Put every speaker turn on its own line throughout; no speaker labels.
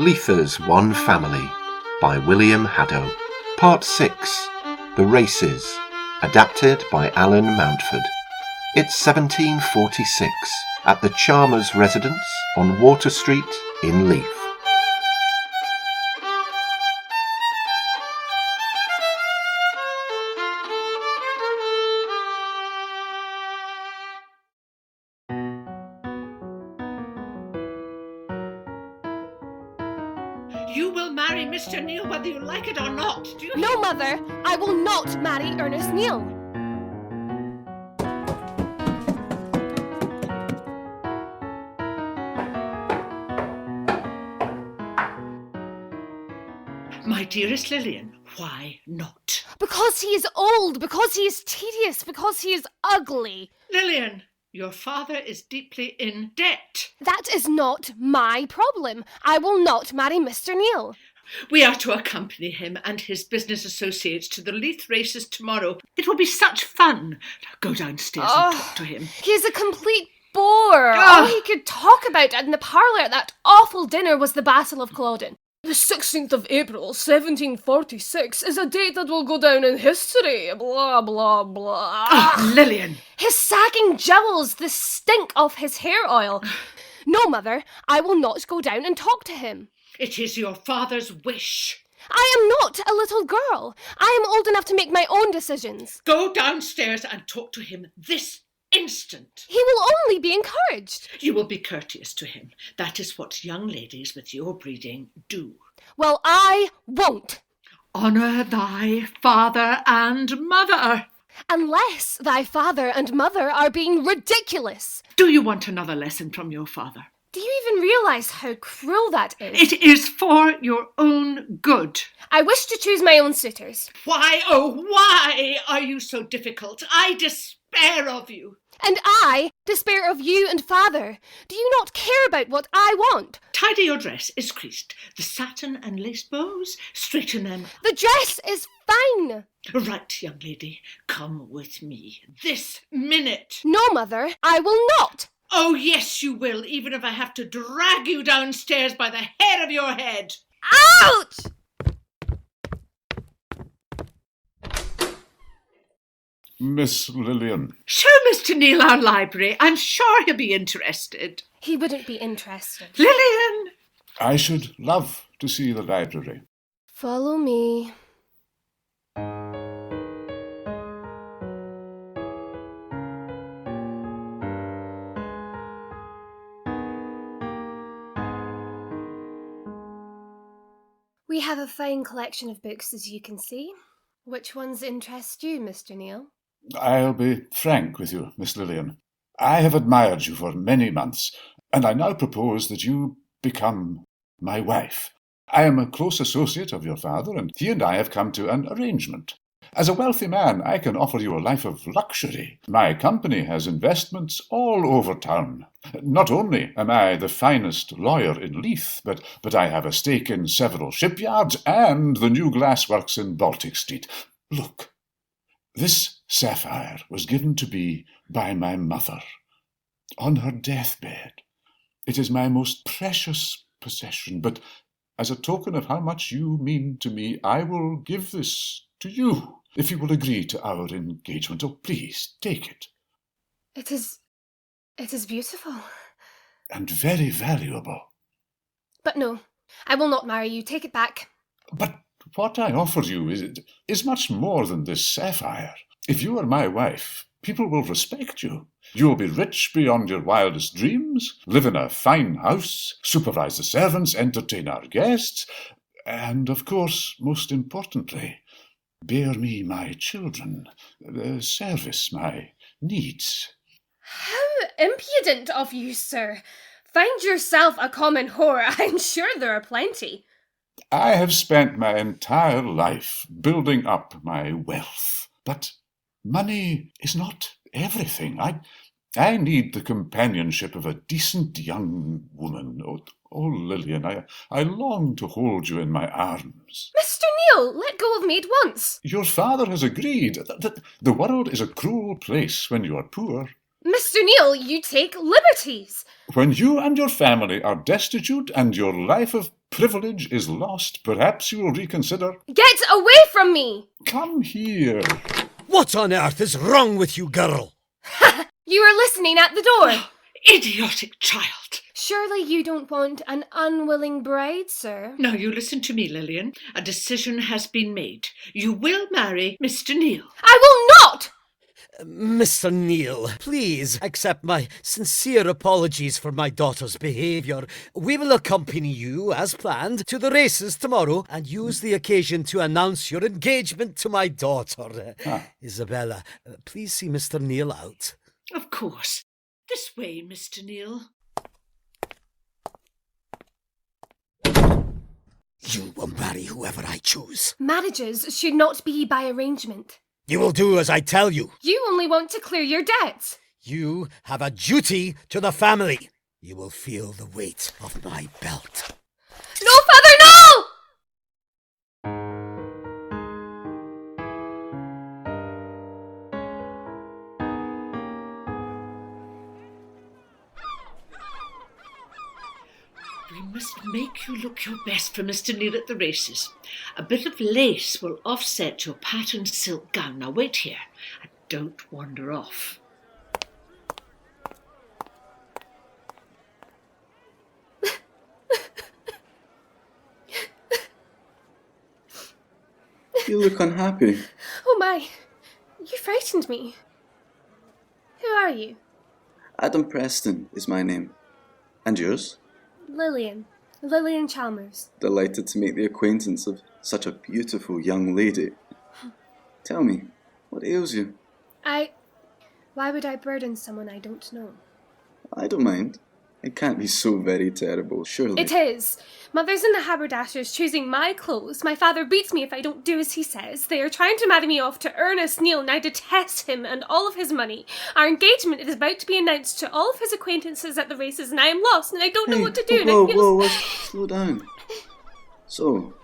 Leither's One Family by William Haddo. Part 6. The Races. Adapted by Alan Mountford. It's 1746 at the Chalmers residence on Water Street in Leith.
You will marry Mr. Neil whether you like it or not. Do you
No, Mother, I will not marry Ernest Neil.
My dearest Lillian, why not?
Because he is old, because he is tedious, because he is ugly.
Lillian, your father is deeply in debt.
That is not my problem. I will not marry Mr. Neil.
We are to accompany him and his business associates to the Leith races tomorrow. It will be such fun. Go downstairs and talk to him.
He is a complete bore. All he could talk about in the parlour at that awful dinner was the Battle of Culloden. The 16th of April, 1746, is a date that will go down in history. Blah, blah, blah.
Oh, Lillian.
His sagging jowls, the stink of his hair oil. No, Mother, I will not go down and talk to him.
It is your father's wish.
I am not a little girl. I am old enough to make my own decisions.
Go downstairs and talk to him this instant.
He will only be encouraged.
You will be courteous to him. That is what young ladies with your breeding do.
Well, I won't.
Honour thy father and mother.
Unless thy father and mother are being ridiculous.
Do you want another lesson from your father?
Do you even realise how cruel that is?
It is for your own good.
I wish to choose my own suitors.
Why, oh, why are you so difficult? I despair of you.
And I despair of you and father. Do you not care about what I want?
Tidy your dress is creased. The satin and lace bows, straighten them.
The dress is fine.
Right, young lady, come with me this minute.
No, Mother, I will not.
Oh, yes, you will, even if I have to drag you downstairs by the hair of your head.
Ouch!
Miss Lillian.
Show Mr. Neil our library. I'm sure he'll be interested.
He wouldn't be interested.
Lillian!
I should love to see the library.
Follow me. We have a fine collection of books, as you can see. Which ones interest you, Mr. Neil?
I'll be frank with you, Miss Lillian. I have admired you for many months, and I now propose that you become my wife. I am a close associate of your father, and he and I have come to an arrangement. As a wealthy man, I can offer you a life of luxury. My company has investments all over town. Not only am I the finest lawyer in Leith, but I have a stake in several shipyards and the new glassworks in Baltic Street. Look, this sapphire was given to me by my mother on her deathbed. It is my most precious possession, but as a token of how much you mean to me, I will give this to you, if you will agree to our engagement. Oh, please, take it.
It is beautiful.
And very valuable.
But no, I will not marry you. Take it back.
But what I offer you is much more than this sapphire. If you are my wife, people will respect you. You will be rich beyond your wildest dreams, live in a fine house, supervise the servants, entertain our guests, and, of course, most importantly, bear me my children, service my needs.
How impudent of you, sir. Find yourself a common whore. I'm sure there are plenty.
I have spent my entire life building up my wealth, but money is not everything. I need the companionship of a decent young woman. Oh, Lillian, I long to hold you in my arms.
Mr. Neil, let go of me at once.
Your father has agreed that the world is a cruel place when you are poor.
Mr. Neil, you take liberties.
When you and your family are destitute and your life of privilege is lost, perhaps you will reconsider.
Get away from me!
Come here.
What on earth is wrong with you, girl?
You were listening at the door.
Idiotic child.
Surely you don't want an unwilling bride, sir?
Now you listen to me, Lillian. A decision has been made. You will marry Mr. Neil.
I will not!
Mr. Neil, please accept my sincere apologies for my daughter's behaviour. We will accompany you, as planned, to the races tomorrow and use the occasion to announce your engagement to my daughter. Isabella, please see Mr. Neil out.
Of course. This way, Mr. Neil.
You will marry whoever I choose.
Marriages should not be by arrangement.
You will do as I tell you.
You only want to clear your debts.
You have a duty to the family. You will feel the weight of my belt.
No, Father, no!
We must make you look your best for Mr. Neil at the races. A bit of lace will offset your patterned silk gown. Now wait here and don't wander off.
You look unhappy.
Oh my, you frightened me. Who are you?
Adam Preston is my name. And yours?
Lillian. Lillian Chalmers.
Delighted to make the acquaintance of such a beautiful young lady. Tell me, what ails you?
Why would I burden someone I don't know?
I don't mind. It can't be so very terrible, surely.
It is. Mother's in the haberdasher's choosing my clothes. My father beats me if I don't do as he says. They are trying to marry me off to Ernest Neil, and I detest him and all of his money. Our engagement is about to be announced to all of his acquaintances at the races, and I am lost, and I don't know what to do.
Whoa, slow down. So,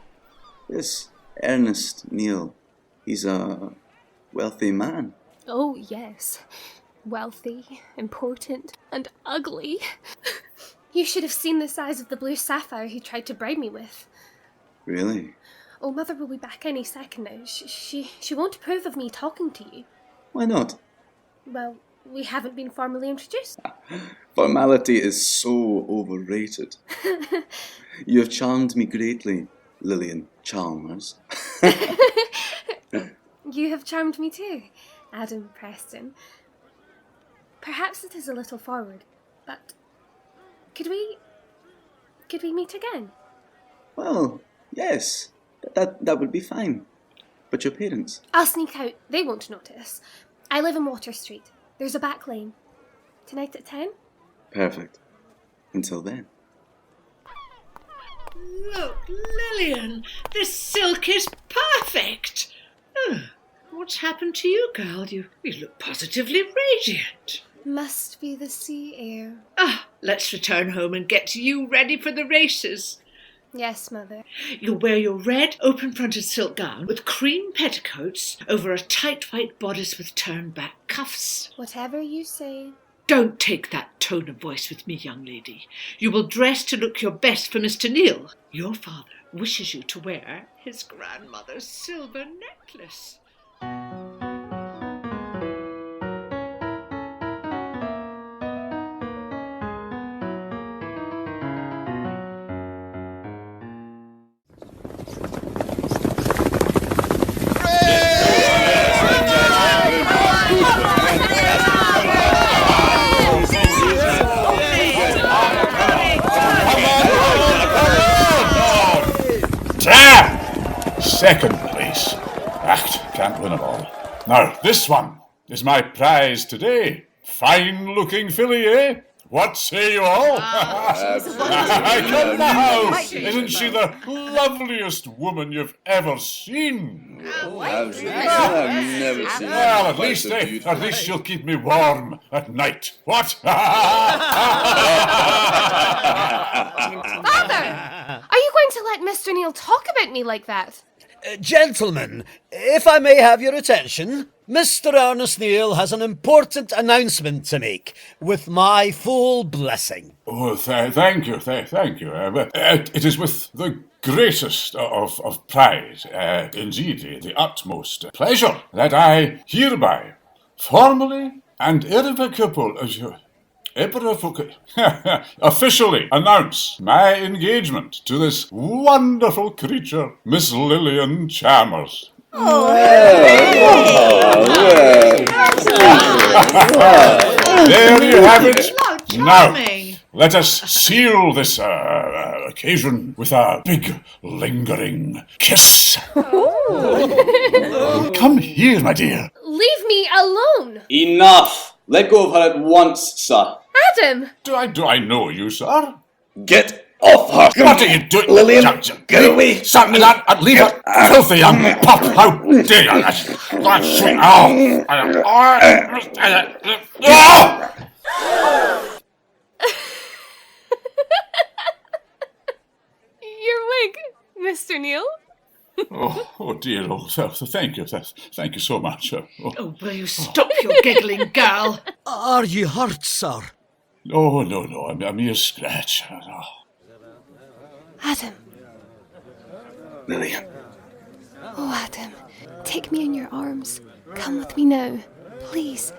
this Ernest Neil, he's a wealthy man.
Oh, yes. Wealthy, important, and ugly. You should have seen the size of the blue sapphire he tried to bribe me with.
Really?
Oh, Mother will be back any second now. She won't approve of me talking to you.
Why not?
Well, we haven't been formally introduced.
Formality is so overrated. You have charmed me greatly, Lillian Chalmers.
You have charmed me too, Adam Preston. Perhaps it is a little forward, but could we meet again?
Well, yes, that would be fine. But your parents?
I'll sneak out. They won't notice. I live in Water Street. There's a back lane. Tonight at 10?
Perfect. Until then.
Look, Lillian, this silk is perfect. What's happened to you, girl? You look positively radiant.
Must be the sea air.
Let's return home and get you ready for the races.
Yes, Mother.
You'll wear your red, open-fronted silk gown with cream petticoats over a tight white bodice with turned-back cuffs.
Whatever you say.
Don't take that tone of voice with me, young lady. You will dress to look your best for Mr. Neil. Your father wishes you to wear his grandmother's silver necklace.
Second place. Can't win them all. Now, this one is my prize today. Fine-looking filly, eh? What say you all? Come now! Isn't she the loveliest woman you've ever seen?
I've never seen
Well, at least she'll keep me warm at night. What?
Father! Are you going to let Mr. Neil talk about me like that?
Gentlemen, if I may have your attention. Mr. Ernest Neal has an important announcement to make, with my full blessing.
Oh, thank you, thank you. It is with the greatest of pride, indeed, the utmost pleasure, that I hereby, formally and officially announce my engagement to this wonderful creature, Miss Lillian Chalmers. There you have it. Now, let us seal this occasion with a big, lingering kiss. Come here, my dear.
Leave me alone!
Enough! Let go of her at once, sir.
Adam!
Do I know you, sir?
Get off her!
What are you doing?
Lillian, get away!
Something that, leave her, filthy young pup! How dare you? That's sweet.
Your wig, Mr. Neal.
Oh dear! Oh, thank you so much.
Oh, will you stop your giggling, girl?
Are you hurt, sir?
Oh no, a mere scratch.
Adam.
Lillian.
Oh, Adam. Take me in your arms. Come with me now. Please.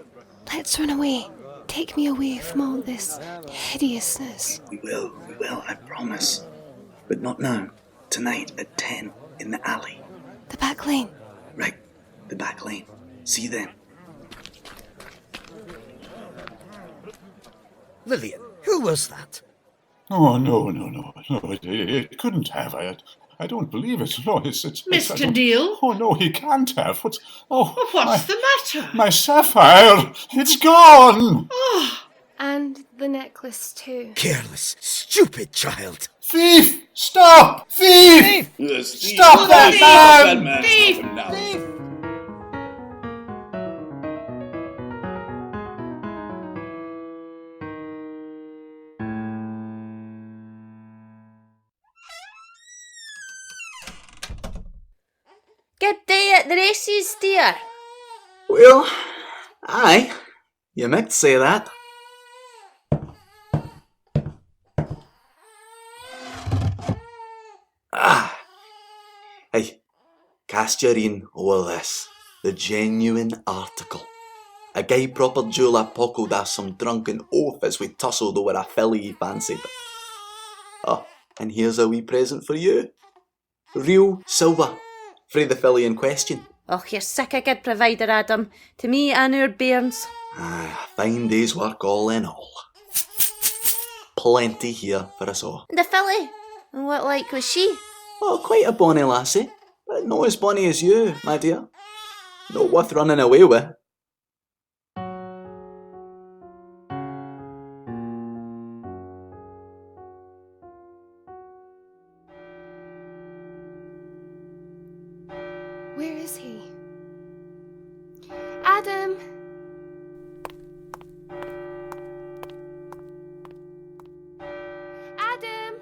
Let's run away. Take me away from all this hideousness.
We will, I promise. But not now. Tonight at 10 in the alley.
The back lane.
Right, the back lane. See you then.
Lillian, who was that?
Oh no! It couldn't have. I don't believe it. No, it's
Mr. Neal?
Oh no, he can't have. What's
the matter?
My sapphire! It's gone!
And the necklace too.
Careless, stupid child.
Thief! Stop! Thief! Stop that man!
Thief!
Good day at the races, dear.
Well, aye. You might say that. Hey, cast your een over this. The genuine article. A gay proper jeweller pockled us some drunken oaf as we tussled over a filly he fancied. Oh, and here's a wee present for you. Real silver. Frae the filly in question.
Oh, you're sick a good provider, Adam. To me and our bairns.
A fine day's work all in all. Plenty here for us all.
And the filly? And what like was she?
Oh, quite a bonny lassie, but not as bonny as you, my dear. Not worth running away with.
Where is he? Adam! Adam!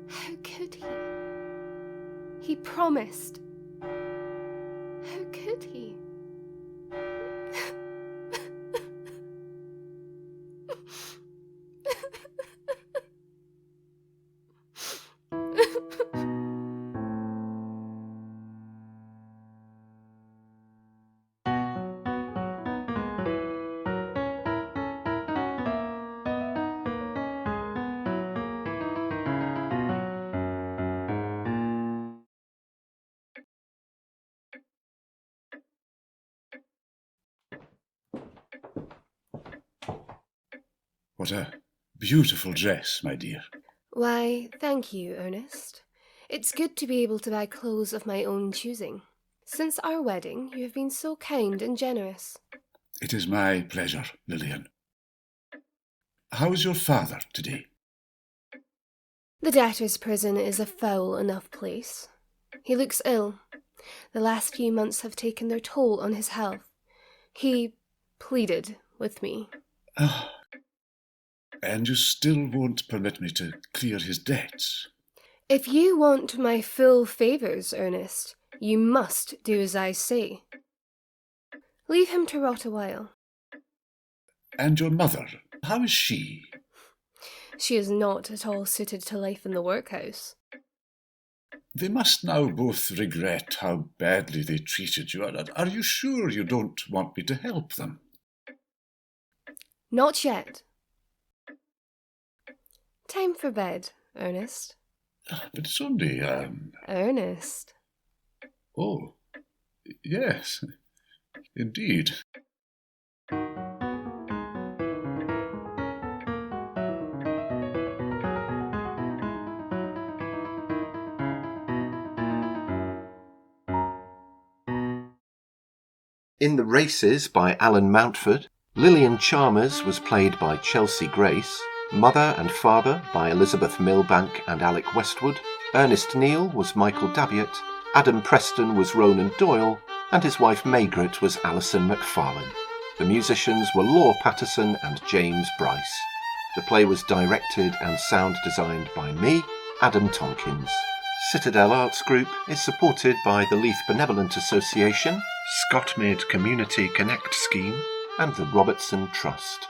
How could he? He promised. How could he?
What a beautiful dress, my dear.
Why, thank you, Ernest. It's good to be able to buy clothes of my own choosing. Since our wedding, you have been so kind and generous.
It is my pleasure, Lillian. How is your father today?
The debtor's prison is a foul enough place. He looks ill. The last few months have taken their toll on his health. He pleaded with me.
And you still won't permit me to clear his debts?
If you want my full favours, Ernest, you must do as I say. Leave him to rot a while.
And your mother, how is she?
She is not at all suited to life in the workhouse.
They must now both regret how badly they treated you. Are you sure you don't want me to help them?
Not yet. Time for bed, Ernest.
But it's only,
Ernest.
Oh, yes, indeed.
In The Races by Alan Mountford, Lillian Chalmers was played by Chelsea Grace, Mother and Father by Elizabeth Milbank and Alec Westwood, Ernest Neal was Michael Daviett, Adam Preston was Ronan Doyle, and his wife Margaret was Alison MacFarlane. The musicians were Law Patterson and James Bryce. The play was directed and sound designed by me, Adam Tompkins. Citadel Arts Group is supported by the Leith Benevolent Association, Scotmid Community Connect Scheme, and the Robertson Trust.